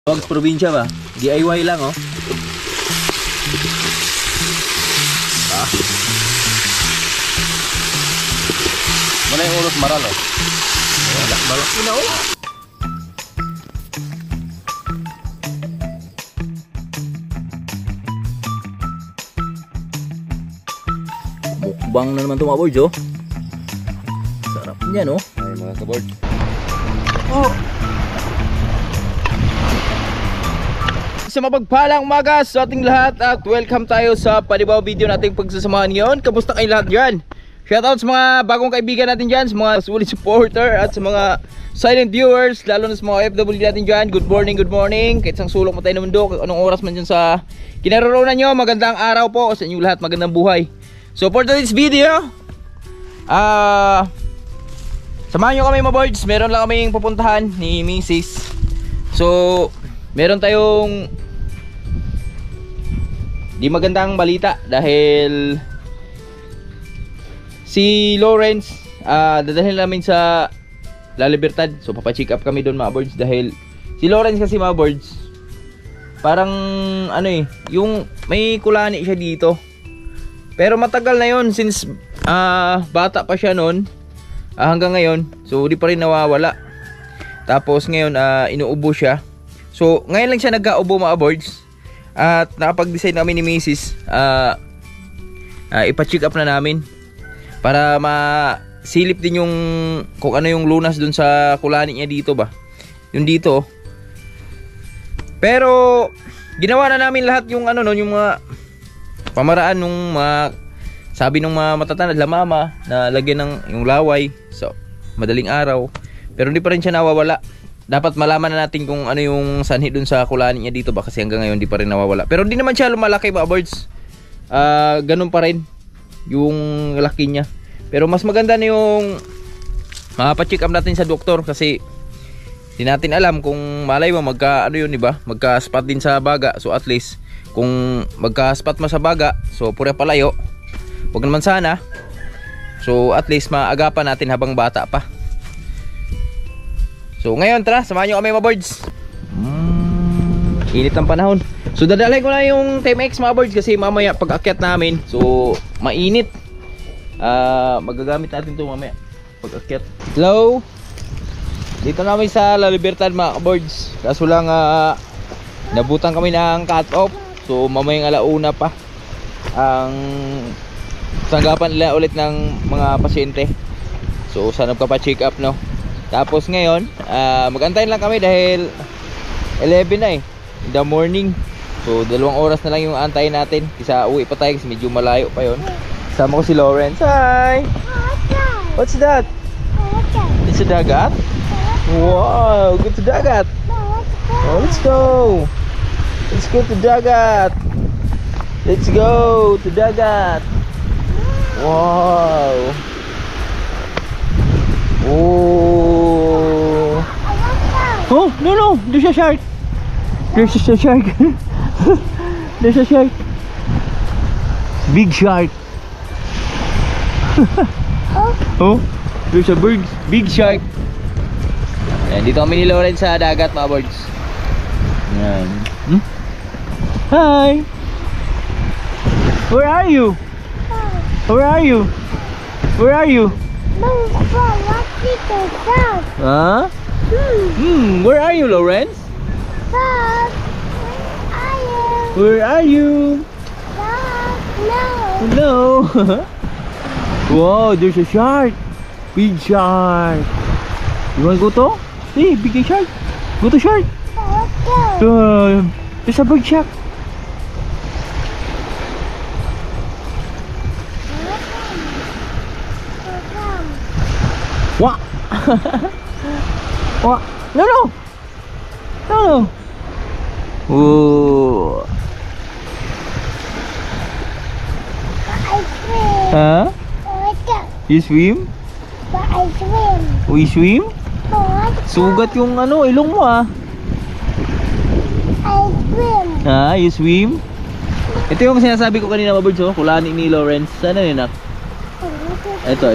Huwag probinsya ba? DIY lang oh. Mana yung ulos maral oh? Balak na oh. Mukbang na naman ito mga boys oh. Sarap niyan oh. Ay mga kaboard. Oh. Sa mapagpalang umaga sa ating lahat at welcome tayo sa panibawang video nating pagsasamahan ngayon. Kamusta kayo lahat dyan? Shoutout sa mga bagong kaibigan natin dyan, sa mga solid supporter at sa mga silent viewers, lalo na sa mga OFW natin dyan. Good morning, good morning. Kahit sang sulok mo tayo ng mundo, anong oras man dyan sa kinaroroonan nyo, magandang araw po sa inyong lahat, magandang buhay. So for today's video, samahan nyo kami mga boards. Meron lang kaming pupuntahan ni Mrs. So meron tayong di magandang balita dahil si Lawrence dadalhin namin sa La Libertad. So papacheck up kami doon mga boards dahil si Lawrence kasi mga boards parang ano yung may kulani siya dito. Pero matagal na yon since bata pa siya noon hanggang ngayon. So di pa rin nawawala. Tapos ngayon inuubo siya. So ngayon lang siya nagkaubo mga boards. At nakapag-decide namin ni Mrs. Ipa-check up na namin para masilip din yung kung ano yung lunas dun sa kulani niya dito ba. Yung dito. Pero ginawa na namin lahat yung ano yung mga pamaraan nung mga sabi nung mga matatanda la mama na lagyan ng yung laway so madaling araw. Pero hindi pa rin siya nawawala. Dapat malaman na natin kung ano yung sanhi dun sa kulani niya dito ba kasi hanggang ngayon di pa rin nawawala. Pero hindi naman siya lumalaki mga birds. Ganun pa rin yung laki niya. Pero mas maganda na yung pa-check up natin sa doktor kasi hindi natin alam kung malay mo magka ano yun, di ba? Magka-spot din sa baga. So at least kung magka-spot mo sa baga, so pura palayo. Huwag naman sana. So at least maagapan natin habang bata pa. So ngayon tara, samahan nyo kami mga birds. Init ang panahon. So dadalhin ko na yung Timex mga birds kasi mamaya pag akyat namin, so mainit. Magagamit natin ito mamaya pag akyat. Hello. Dito namin sa La Libertad mga birds. Kaso lang nabutan kami ng cut off. So mamayang alauna pa ang tanggapan nila ulit ng mga pasyente. So sana magpa-check up no. Tapos ngayon, mag-antayin lang kami dahil 11 na in the morning. So 2 oras na lang yung antayin natin. Isa uwi pa tayo kasi medyo malayo pa yon. Sama ko si Lawrence. Hi! What's that? It's a dagat? Wow! Good to dagat! Oh, let's go! Let's go to dagat! Let's go to dagat! Wow! Oh! Oh, no, there's a shark. There's a shark. There's a shark. Big shark. Oh, there's a big shark. Ayan, dito kami ni Lawrence sa dagat mga birds. Ayan. Hi. Where are you? Where are you? Where are you? Huh? Where are you, Lawrence? Where are you? No. Wow, there's a shark. Big shark. You want to go to? See, big shark. Go to shark. There's a big shark. What? What? No. Whoa. Huh? You swim? We swim? Sugat yung ilong mo you swim? Ito yung sinasabi ko kanina mga birds kulani ni Lawrence. Sana yun Ito.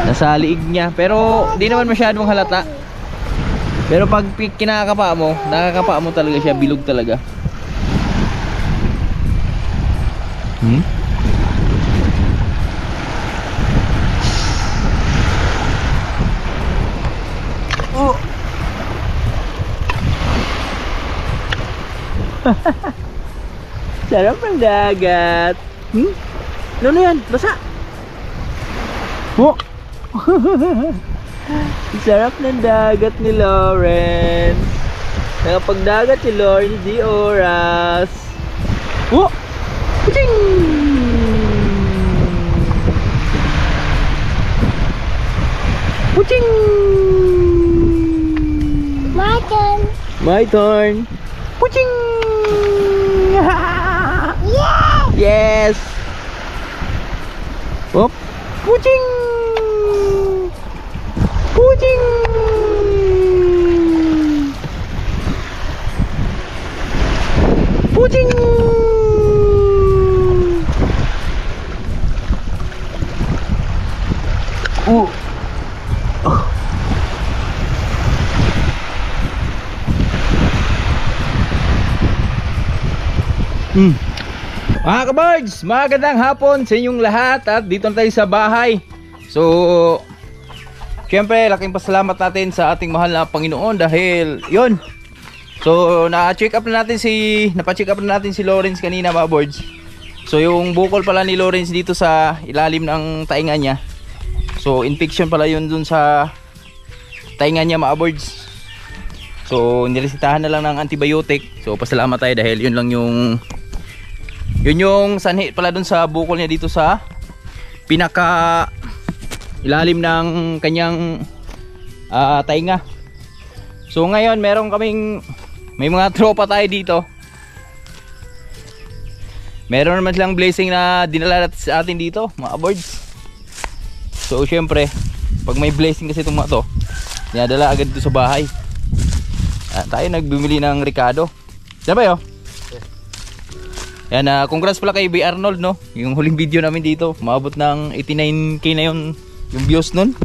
Nasa liig niya pero di naman masyadong halata. Pero pag kinakapa mo, nakakapa mo talaga siya, bilog talaga. Oh. Sarap ng dagat. Ano yan? Basa. Oh. Sarap ng dagat ni Lawrence. Nakapagdagat si Lawrence di oras. Oh! Puching! Puching! My turn. My turn. Puching! Yeah! Yes! Oh! Puching! Puching! Puching! Oh! Mga ka-birds, magandang hapon sa inyong lahat at dito na tayo sa bahay. So, syempre, laking pasalamat natin sa ating mahal na Panginoon dahil yun. So, na-check up na natin si Lawrence kanina, mga birds. So, yung bukol pala ni Lawrence dito sa ilalim ng tainga niya. So, infection pala yun dun sa tainga niya, mga birds. So, niresitahan na lang ng antibiotic. So, pasalamat tayo dahil yun lang yung sanhi pala dun sa bukol niya dito sa pinaka ilalim ng kanyang tainga. So ngayon may mga tropa tayo dito. Meron naman silang blessing na dinala sa atin dito, mga birds. So syempre pag may blessing kasi itong mga to, dinadala agad dito sa bahay. Tayo nagbumili ng Ricardo. Diba ba yun? Yan, congrats pala kay B. Arnold, no? Yung huling video namin dito, maabot ng 89k na yung views nun.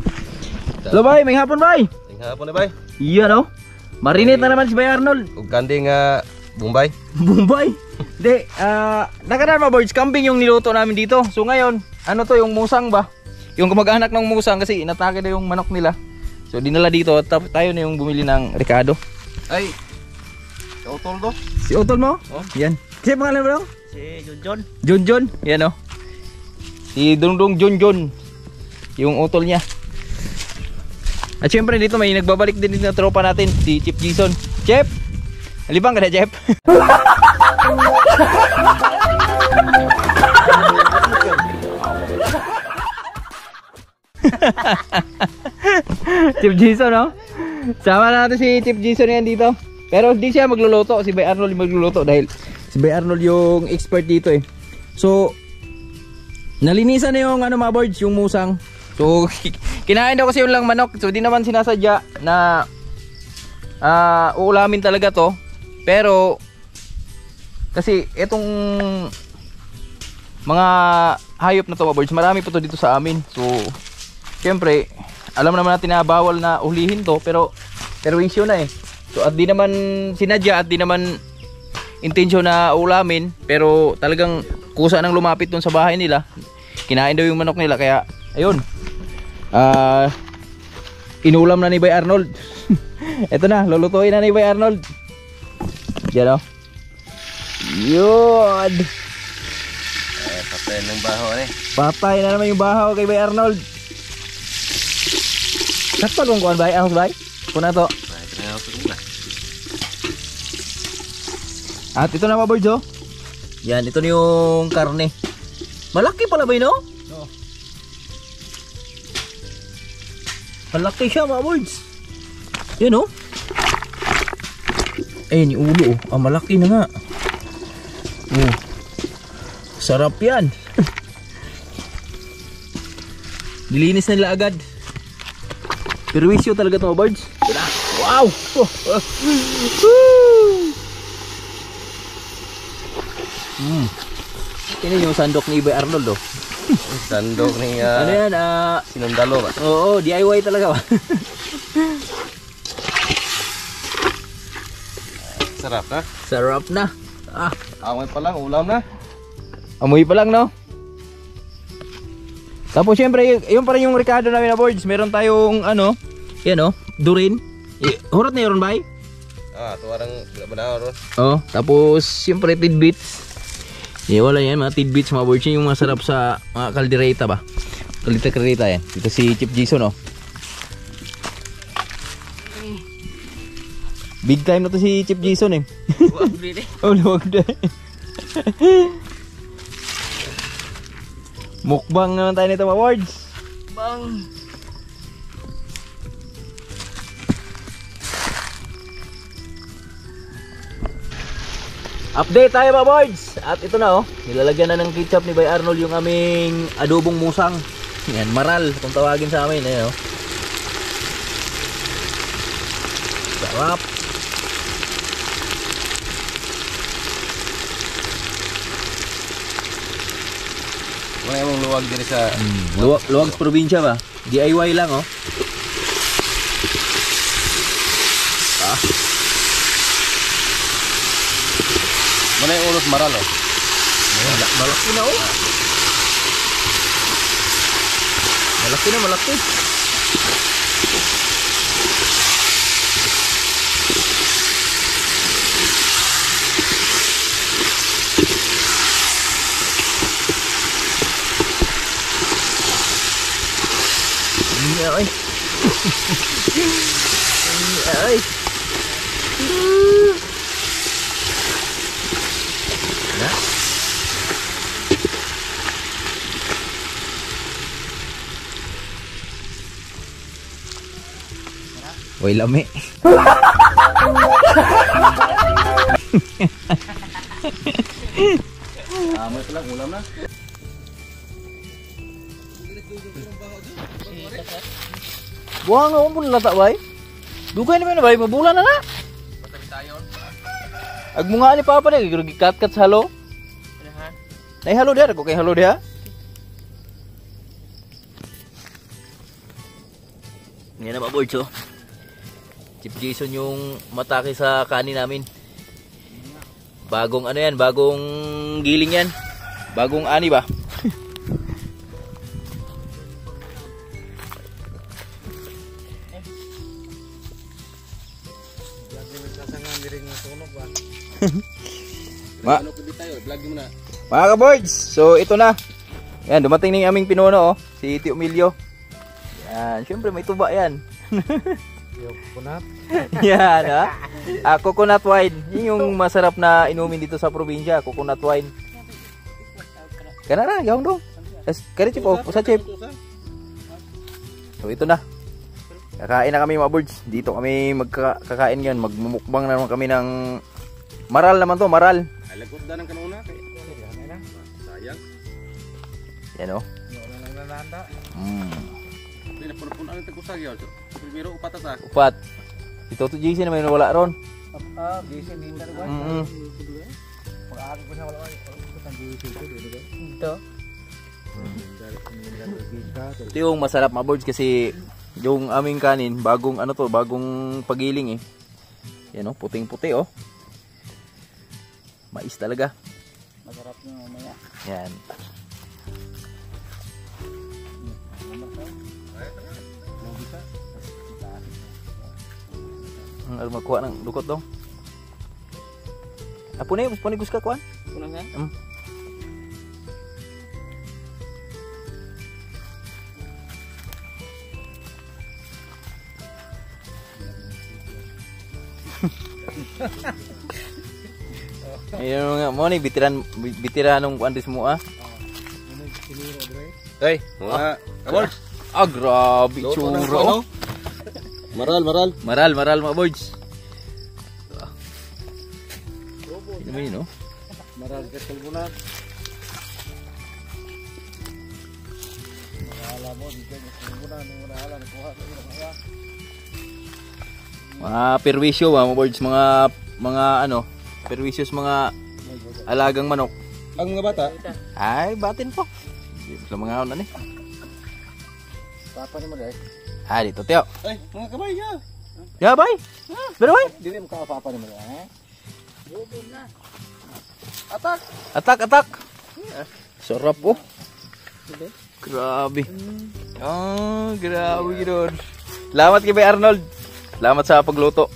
Hello, bay, may hapon, bay. May hapon na bay. Iya, no? Marinate na naman si B. Arnold. Ug kanding Bombay. Bombay? Hindi, nakadaan mga birds, kambing yung niluto namin dito. So ngayon, ano to, yung musang ba? Yung kamag-anak ng musang kasi inatake na yung manok nila. So dinala dito at tayo na yung bumili ng Ricardo. Ay, si Otol do? Si Otol mo? Oh. Yan. Kasi pangalan mo lang? Si Junjun. Junjun, yan o. Si Dungdung Junjun. Yung utol niya. At syempre dito may nagbabalik din na tropa natin, si Chef Jason. Chef! Alibang ka na, Chef? Chef Jason, no? Sama natin si Chef Jason yan dito. Pero hindi siya magluluto, si Bay Arnold yung magluluto dahil si Bay Arnold yung expert dito eh. So, nalinisan na yung mga birds, yung musang. So, kinain daw kasi yung lang manok. So, di naman sinasadya na uulamin talaga to. Pero, kasi itong mga hayop na to, mga birds, marami po to dito sa amin. So, syempre, alam naman natin na bawal na ulihin to. Pero issue na eh. So at di naman sinadya at di naman intensyon na ulamin, pero talagang kusa nang lumapit dun sa bahay nila. Kinain daw yung manok nila kaya ayun. Inulam na ni Bay Arnold. Ito na, lulutuin na ni Bay Arnold. Diyan o. Yun. Patay ng baho eh. Patay na naman yung bahaw kay Bay Arnold. Katpag kung kuhan bay, ahos bay. Kuna to. At ito na mga birds, oh. Yan, ito na yung karne. Malaki pala ba yun, no? Oo. Malaki siya mga birds. Yan, oh. Ayun yung ulo, oh. Malaki na nga. Oh. Sarap yan. Nilinis na nila agad. Perwisyo talaga ito mga birds. Wow! Ini yung sandok ni Bay Arnold, oh. Sandok ni ano yan? Sinundalo ba? Oo, DIY talaga ba? Sarap na. Sarap na. Ah, Amoy pa lang, ulam na. amoy pa lang, no? Tapos syempre, yun pa rin yung Ricardo namin na boards. Meron tayong ano, yan oh, durin. Hurot na yun, bay? Tuwarang banaw ron. Oh, tapos syempre tidbits. Wala yan, mga tidbits mga boards. Yung masarap sa mga kaldereta ba? Kaldereta yan. Dito si Chip Jason, oh. Big time na to si Chip Jason, eh. Huwag bili. Oh, luwag na. Mukbang naman tayo nito mga boards. Bang. Update tayo mga boards. At ito na oh, nilalagyan na ng ketchup ni Bay Arnold yung aming adobong musang. Yan, maral kung tawagin sa amin. Ayan oh. Sarap. Wala yung luwag diri sa... Luwag sa probinsya ba? DIY lang oh. Wala yung ulos maral oh. Malaki na oh. Malaki na, malaki. Ay. Ay. Na. Uy, lami. Amoy pa lang, ulam na. Buang nga mo lata bay. Dugay naman na bay, mabulan na na. Ag mo nga ni papa na gikat-kat sa halo. Nay halo dia ko kay halo dia. Ngayon na ba boards oh. Chip Jason yung matake sa kanin namin. Bagong ano yan, bagong giling yan. Bagong ani ba? Ano pwede tayo? Vlog mo na. Mga ka-boards, so ito na. Yan, dumating na yung aming pinuno oh, si Tio Emilio. Yan, syempre may tuba yan. Coconut. Yan ha. Coconut wine. Yun yung masarap na inumin dito sa probinsya, coconut wine. Kana na, gawin dong. Kaya chip oh, usa chip. So ito na. Kakain na kami mga boards. Dito kami magkakain ngayon. Magmumukbang na naman kami ng maral naman to, maral. Ay, lagod na ng kanuna. Sayang. Yan o. Hindi na puno-puno ang tagkusag yun. Primero, upat ata. Upat. Ito to JC na may wala ron. JC, hindi na rin. Pag-aakit ko sa wala. Ito. Ito yung masarap mga boards kasi yung aming kanin, bagong ano to, bagong pagiling eh. Yan o, puting-puti oh. Mais talaga. Masarap nyo mamaya. Yan. Ang magkuha ng lukot dong. Apo na yun, panigus ka kuhan? Kulang nga? Ayun nga mo ni bitiranong kuantis mo ah. Hey, mga boards. Ah, grabe tsura oh. Maral. Maral mga boards. Ano mo yun oh? Maral ka kalbunan. Mahala mo, di ka kalbunan. Mahala, nakuha sa mga. Mga perwisyo mga boards, mga ano, perwisyos mga alagang manok. Ang mga bata? Ay, batin po. Sa mga ano ni. Papa ni mo dahil. Dito Teo. Ay, mga kabay ya. Ya bay. Pero bay. Dili mo ka papa ni mo dahil. Atak! Atak! Sarap oh. Grabe. Oh, grabe ginoon. Salamat kay Bay Arnold. Salamat sa pagluto.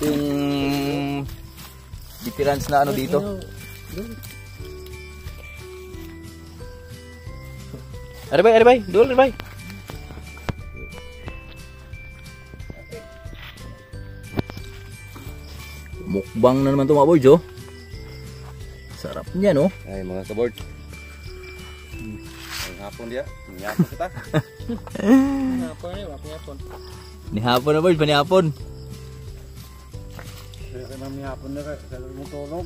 Yung veterans na ano dito. Arbay. Dul, arbay. Mukbang na naman ito mga boys, oh. Sarap niyan, oh. Ay, mga kabord. Ang hapon dia, nyapa kita. Ni hapon na boys, panihapon. Kaya mami hapon na kalau mo tulog.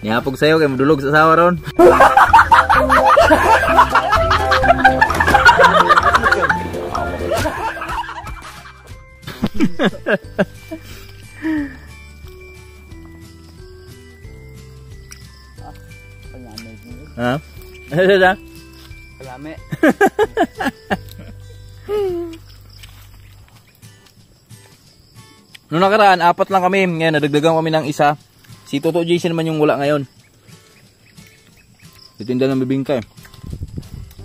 Ni hapon sa'yo, kaya madulog sa sawa ron. Ha? Ano na? Kalame. Noong nakaraan, 4 lang kami. Ngayon, nadagdagan kami ng isa. Si Toto Jason naman yung wala ngayon. Titinda ng bibingka eh.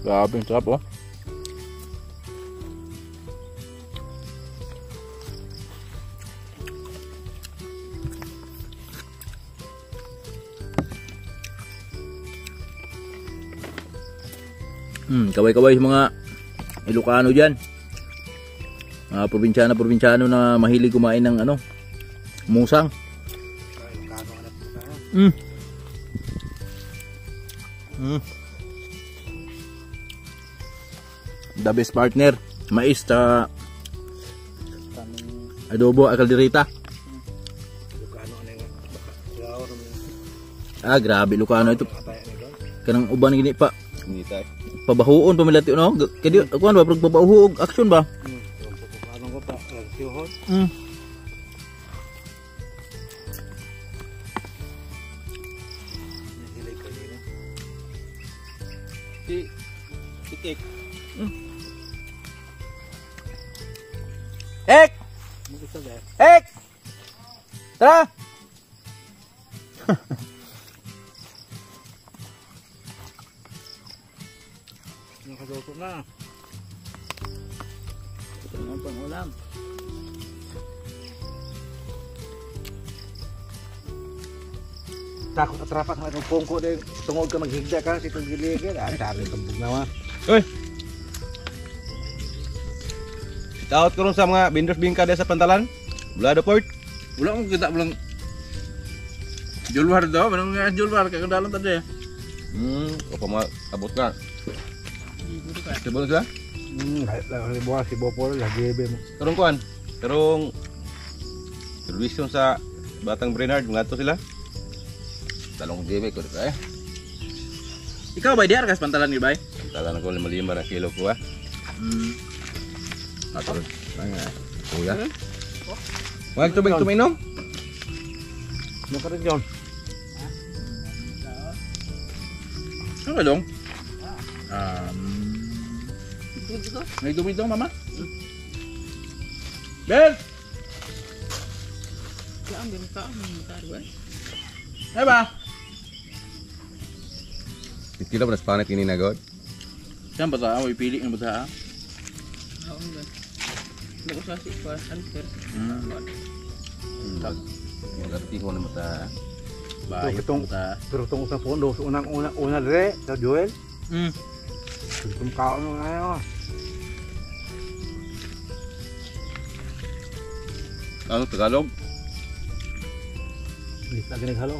Grabe, sarap oh. Kaway-kaway sa mga Ilocano dyan. Mga probinsyano na mahilig kumain ng ano, musang. The best partner, mais ta adobo at kaldereta. Ah, grabe Ilocano ito. Kanang uban gini pa. Hindi tayo. Pabahuon pamilati no. Kadi ako ano ba pagpabahuog action ba? Ano ko pa? Nagsiuhod. Itik. Ek! Ek! Tara! Nakaluto na. Ito ang pang-ulam. Takot at rapat na itong pungko din. Tungod ka maghigda ka sa itong giligid. Ah, sabi itong bugnawa. Uy! Shoutout ko rin sa mga vendors bingka dyan sa Pantalan. Bulado Port. Wala akong kita bilang Julwar daw, manang nga Julwar kagadalan tadi. Apa mga abot ka? Sibol ka? Buwan si Bopol, lagi mo. Karong kuan. Karong servisyon sa Batang Bernard, mga to sila. Talong GB ko dito eh. Ikaw ba diar kas Pantalan ni bay? Pantalan ko 5 na kilo ko ah. Atos. Kuya. Wag tubig tuminom? Nakarin yun. Ano dong? May dumi dong mama? Bel! Saan din ka? Ay ba? Kilo pa na spanit ini na god. Saan ba ta? May pili ng bata? Oo nga. Hindi ko sa sikwa, answer. Magarti ko na mata. Bayot Itong- bata. Pero itong sa pondo, unang-una dire, sa Joel. Itong kaon mo ngayon. Ano Tagalog? Hindi ka ginaghalo.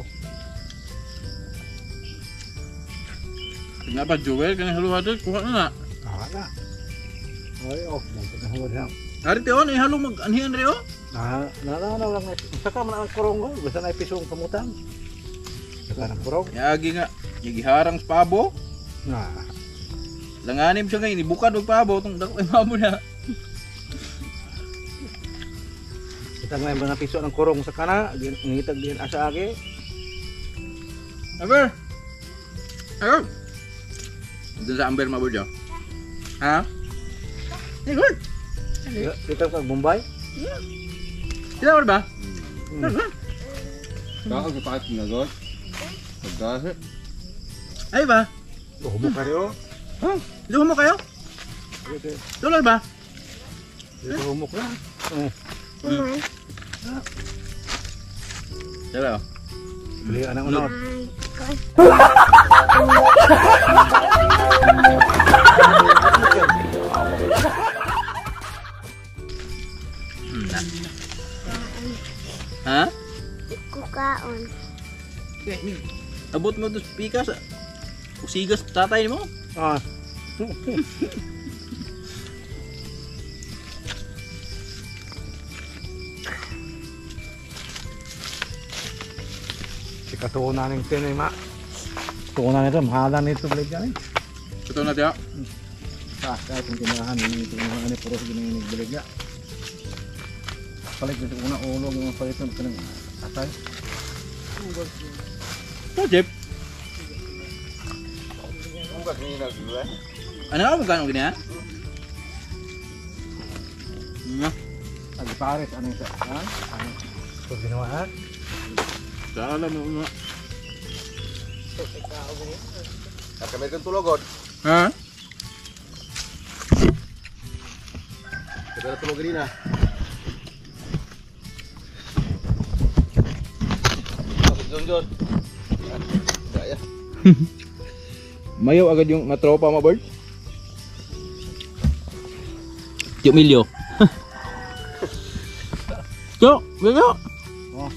Nga ba Joel? Kanang haluhadod? Kuha na na. Na. Ay, off. Nagpagkahawad lang. Ari Teo, na ihalo mag-anhian rin oh. Lang. Saka man ang kurong ko. Basta na ipisong kamutang. Saka ng kurong. Yagi nga. Yagiharang sa pabo. Na. Langanim siya ngayon. Ibukad og pabo. Itong dako ay mamo na. Kita ngayon mga piso ng kurong sa kana. Ngitag din asa agi. Aber! Aber! Doon sa Amber mabod yun. Ha? Hey, good! Kita pag Bombay. Sila ba? Kaka sa pahat nagot. Pagkasa. Ay ba? Humok ka rin, oh. Lumo mo kayo? Tuloy ba? Dito humok na. Naman. Sila. Bili ka ng unod. Ha? Kukaon. Abot mo to pikas. Usigas tatay mo. Ah. Si katuunan ng tinay ma. Katuunan nito, mahala nito balik yan eh. Ito na tiyo. Kahit yung tinahan, yung tinahan ni Puro ginagawa balik niya. Balik dito una ulo yung palit ng kanang atay. Ito, Jeff. Ano ka? Magkano ganyan? Agpares, ano yung sa? Ha? Ano? Ito ginawa ha? Kala mo nga. At kami itong tulogod. Ha? Kita na tulog rin na. John. Kaya. Mayaw agad yung matropa mo, Bird. Tiyo Milyo. Tiyo, Milyo. Oh,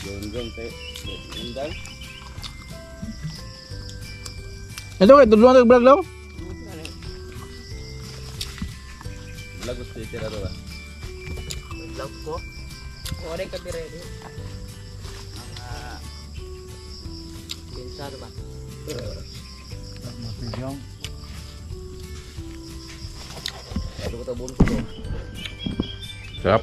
John, te. Indang. Ito kayo, tudluan tayo vlog daw. Lagos te tira do ba? Vlog ko. Ore ka ready. Pensado ba? yung Ato ko ta bunso. Sarap.